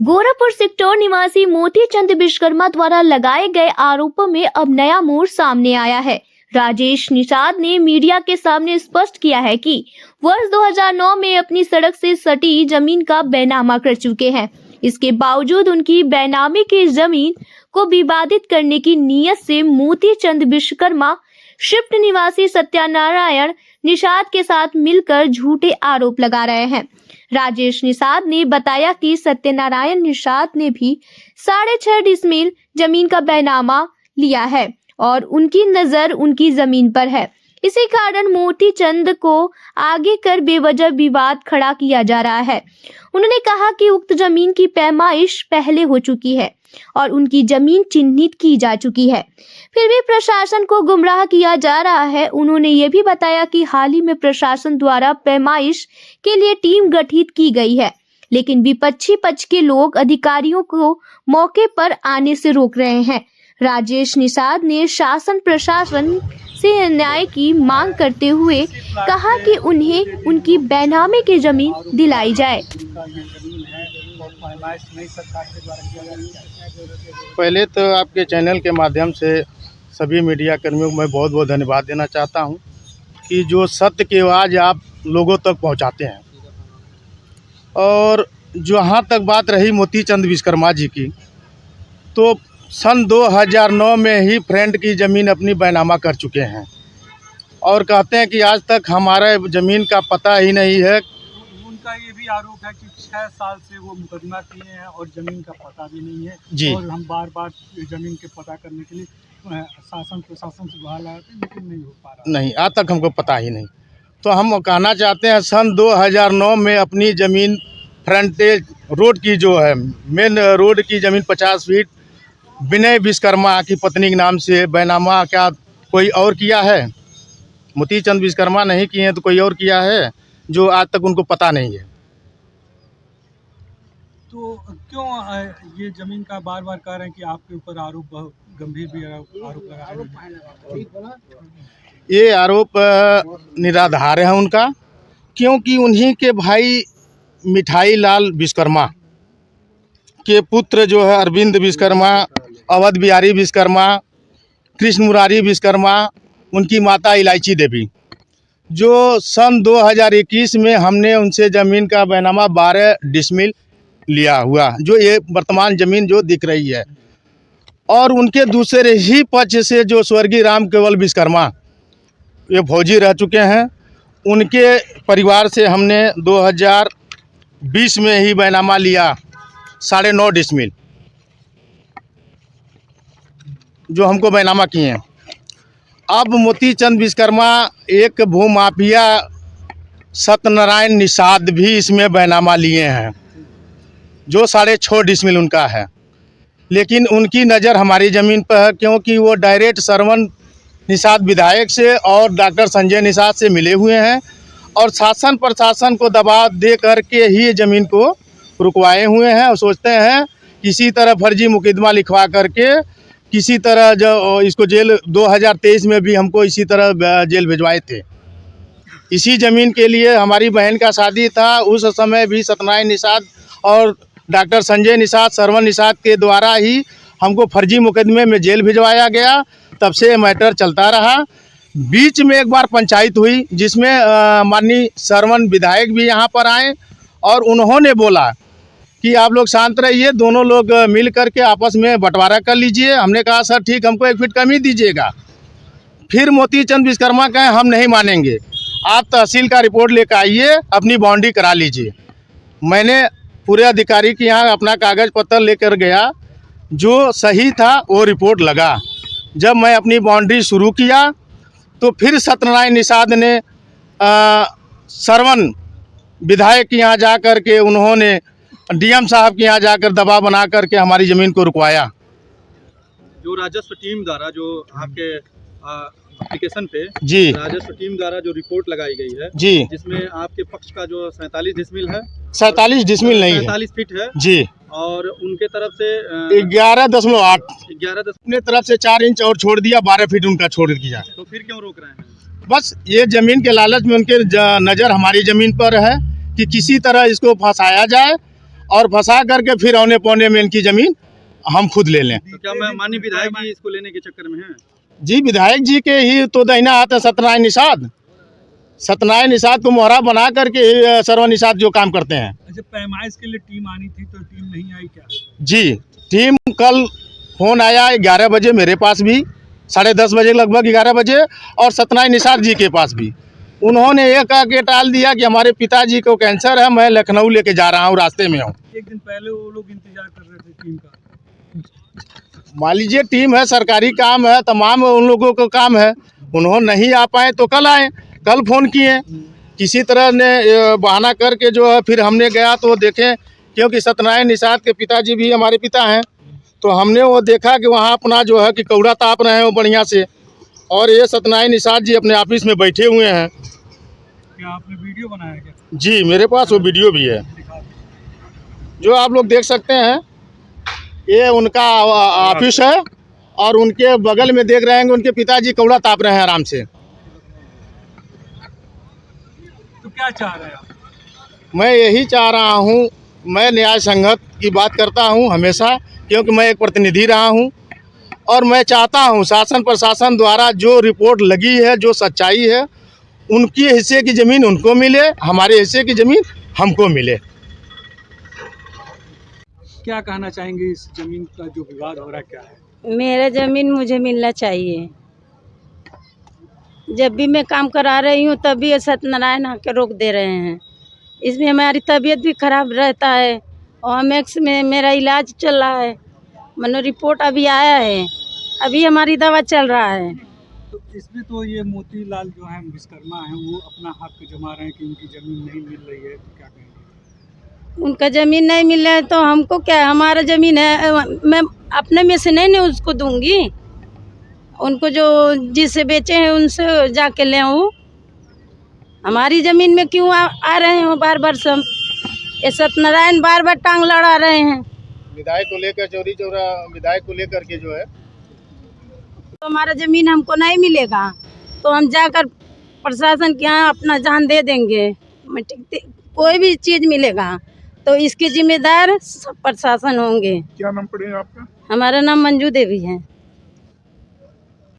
Gorakhpur sector निवासी मोती चंद विश्वकर्मा द्वारा लगाए गए आरोपों में अब नया मोड़ सामने आया है। राजेश निषाद ने मीडिया के सामने स्पष्ट किया है कि वर्ष 2009 में अपनी सड़क से सटी जमीन का बेनामा कर चुके हैं। इसके बावजूद उनकी बेनामी की जमीन को विवादित करने की नीयत से मोती चंद विश्वकर्मा शिफ्ट निवासी सत्यनारायण निषाद के साथ मिलकर झूठे आरोप लगा रहे हैं। राजेश निषाद ने बताया कि सत्यनारायण निषाद ने भी 6.5 डिसमिल जमीन का बैनामा लिया है और उनकी नजर उनकी जमीन पर है। इसी कारण मोती चंद को आगे कर बेवजह विवाद खड़ा किया जा रहा है। उन्होंने कहा कि उक्त जमीन की पैमाइश पहले हो चुकी है और उनकी जमीन चिन्हित की जा चुकी है, फिर भी प्रशासन को गुमराह किया जा रहा है। उन्होंने ये भी बताया कि हाल ही में प्रशासन द्वारा पैमाइश के लिए टीम गठित की गई है, लेकिन विपक्षी पक्ष के लोग अधिकारियों को मौके पर आने से रोक रहे हैं। राजेश निषाद ने शासन प्रशासन से न्याय की मांग करते हुए कहा कि उन्हें उनकी बेनामी की जमीन दिलाई जाए। पहले तो आपके चैनल के माध्यम से सभी मीडिया कर्मियों को मैं बहुत बहुत धन्यवाद देना चाहता हूं कि जो सत्य की आवाज़ आप लोगों तक पहुंचाते हैं। और जहाँ तक बात रही मोती चंद विश्वकर्मा जी की, तो सन 2009 में ही फ्रेंड की ज़मीन अपनी बैनामा कर चुके हैं और कहते हैं कि आज तक हमारे ज़मीन का पता ही नहीं है। उनका ये भी आरोप है कि 6 साल से वो मुकदमा किए हैं और ज़मीन का पता भी नहीं है जी। और हम बार बार ज़मीन के पता करने के लिए शासन प्रशासन से गुहार लगाते हैं, लेकिन नहीं हो पा रहा। नहीं, आज तक हमको पता ही नहीं। तो हम कहना चाहते हैं सन 2009 में अपनी ज़मीन फ्रंटेज रोड की जो है मेन रोड की ज़मीन 50 फीट विनय विश्वकर्मा की पत्नी के नाम से बैनामा क्या कोई और किया है? मोती चंद विश्वकर्मा नहीं किए हैं तो कोई और किया है जो आज तक उनको पता नहीं है। तो क्यों ये ज़मीन का बार बार कह रहे हैं कि आपके ऊपर आरोप बहुत गंभीर भी आरोप लगा रहे हैं? ये आरोप निराधार है उनका, क्योंकि उन्हीं के भाई मिठाई लाल विश्वकर्मा के पुत्र जो है अरविंद विश्वकर्मा, अवध बिहारी विश्वकर्मा, कृष्ण मुरारी विश्वकर्मा, उनकी माता इलायची देवी, जो सन 2021 में हमने उनसे ज़मीन का बैनामा 12 डिसमिल लिया हुआ, जो ये वर्तमान ज़मीन जो दिख रही है। और उनके दूसरे ही पक्ष से जो स्वर्गीय राम केवल विश्वकर्मा ये फौजी रह चुके हैं, उनके परिवार से हमने 2020 में ही बैनामा लिया 9.5 डिसमिल, जो हमको बैनामा किए हैं। अब मोती चंद विश्वकर्मा एक भूमाफिया सत्यनारायण निषाद भी इसमें बैनामा लिए हैं, जो 6.5 डिसमिल उनका है। लेकिन उनकी नज़र हमारी ज़मीन पर है, क्योंकि वो डायरेक्ट श्रवण निषाद विधायक से और डॉक्टर संजय निषाद से मिले हुए हैं और शासन प्रशासन को दबाव दे करके ही ज़मीन को रुकवाए हुए हैं और सोचते हैं किसी तरह फर्जी मुकदमा लिखवा करके किसी तरह जो इसको जेल 2023 में भी हमको इसी तरह जेल भिजवाए थे। इसी ज़मीन के लिए हमारी बहन का शादी था, उस समय भी सत्यनारायण निषाद और डॉक्टर संजय निषाद श्रवण निषाद के द्वारा ही हमको फर्जी मुकदमे में जेल भिजवाया गया। तब से मैटर चलता रहा। बीच में एक बार पंचायत हुई जिसमें माननीय श्रवण विधायक भी यहाँ पर आए और उन्होंने बोला कि आप लोग शांत रहिए, दोनों लोग मिल करके आपस में बंटवारा कर लीजिए। हमने कहा सर ठीक, हमको 1 फीट कम ही दीजिएगा। फिर मोती चंद विश्वकर्मा कहे हम नहीं मानेंगे, आप तहसील का रिपोर्ट लेकर आइए, अपनी बाउंड्री करा लीजिए। मैंने पूरे अधिकारी के यहाँ अपना कागज़ पत्र लेकर गया, जो सही था वो रिपोर्ट लगा। जब मैं अपनी बाउंड्री शुरू किया तो फिर सत्यनारायण निषाद ने श्रवण विधायक के यहाँ जा कर के उन्होंने डीएम साहब के यहाँ जाकर दबाव बना करके हमारी ज़मीन को रुकवाया। जो राजस्व टीम द्वारा जो आपके एप्लीकेशन पे जी राजस्व टीम द्वारा जो रिपोर्ट लगाई गई है जी, जिसमें आपके पक्ष का जो 47 डिसमिल है, 47 डिसमिल नहीं है 47 फीट है जी, और उनके तरफ से 11.8 11 अपने तरफ से 4 इंच और छोड़ दिया, 12 फीट उनका छोड़ दिया। तो फिर क्यों रोक रहे हैं? बस ये ज़मीन के लालच में उनके नज़र हमारी ज़मीन पर है कि किसी तरह इसको फंसाया जाए और फंसा करके फिर औने पौने में इनकी ज़मीन हम खुद ले लें। तो क्या मैं माननीय विधायक जी इसको लेने के चक्कर में हैं? जी, विधायक जी के ही तो दाहिना हाथ है सत्यनारायण निषाद। सत्यनारायण निषाद को मोहरा बना करके ही सर्व निषाद जो काम करते हैं। अच्छा, पैमाइश के लिए टीम आनी थी तो टीम नहीं आई क्या? जी, टीम कल फ़ोन आया 11 बजे मेरे पास भी, 10:30 बजे लगभग 11 बजे, और सत्यनारायण निषाद जी के पास भी। उन्होंने ये कह के टाल दिया कि हमारे पिताजी को कैंसर है, मैं लखनऊ लेके जा रहा हूँ, रास्ते में हूँ। एक दिन पहले वो लोग इंतजार कर रहे थे टीम का। मान लीजिए टीम है, सरकारी काम है, तमाम उन लोगों को काम है, उन्होंने नहीं आ पाए तो कल आए। कल फ़ोन किए, किसी तरह ने बहाना करके जो है फिर हमने गया तो देखें, क्योंकि सत्यनारायण निषाद के पिताजी भी हमारे पिता हैं, तो हमने वो देखा कि वहाँ अपना जो है कि कौड़ा ताप रहे हैं वो बढ़िया से, और ये सत्यनारायण निषाद जी अपने ऑफिस में बैठे हुए हैं। क्या आपने वीडियो बनाया क्या? जी, मेरे पास वो वीडियो भी है, दिखा दो। जो आप लोग देख सकते हैं। ये उनका ऑफिस है, और उनके बगल में देख रहे हैं उनके पिताजी कौड़ा ताप रहे हैं आराम से। तो क्या चाह रहे हैं आप? मैं यही चाह रहा हूँ, मैं न्याय संगत की बात करता हूँ हमेशा, क्योंकि मैं एक प्रतिनिधि रहा हूँ, और मैं चाहता हूँ शासन प्रशासन द्वारा जो रिपोर्ट लगी है, जो सच्चाई है, उनकी हिस्से की ज़मीन उनको मिले, हमारे हिस्से की ज़मीन हमको मिले। क्या कहना चाहेंगे इस जमीन का जो विवाद हो रहा है, क्या है? मेरा ज़मीन मुझे मिलना चाहिए। जब भी मैं काम करा रही हूँ तभी ये सत्यनारायण आके रोक दे रहे हैं। इसमें हमारी तबीयत भी खराब रहता है, और OMX में मेरा इलाज चल रहा है। मनो रिपोर्ट अभी आया है, अभी हमारी दवा चल रहा है। तो इसमें तो ये मोतीलाल जो है विश्वकर्मा है, वो अपना हक जमा रहे हैं कि उनकी जमीन नहीं मिल रही है, तो क्या कहेंगे? उनका ज़मीन नहीं मिल रहा है तो हमको क्या, हमारा ज़मीन है, मैं अपने में से नहीं उसको दूंगी। उनको जो जिससे बेचे हैं उनसे जाके ले आऊँ। हमारी ज़मीन में क्यों आ रहे हैं वो बार बार सब? ये सत्यनारायण बार बार टांग लड़ा रहे हैं। विधायक को लेकर चौरी चौरा विधायक को लेकर के जो है, तो हमारा ज़मीन हमको नहीं मिलेगा तो हम जाकर प्रशासन के यहाँ अपना जान दे देंगे। कोई भी चीज़ मिलेगा तो इसके जिम्मेदार सब प्रशासन होंगे। क्या नाम पड़ेगा आपका? हमारा नाम मंजू देवी है।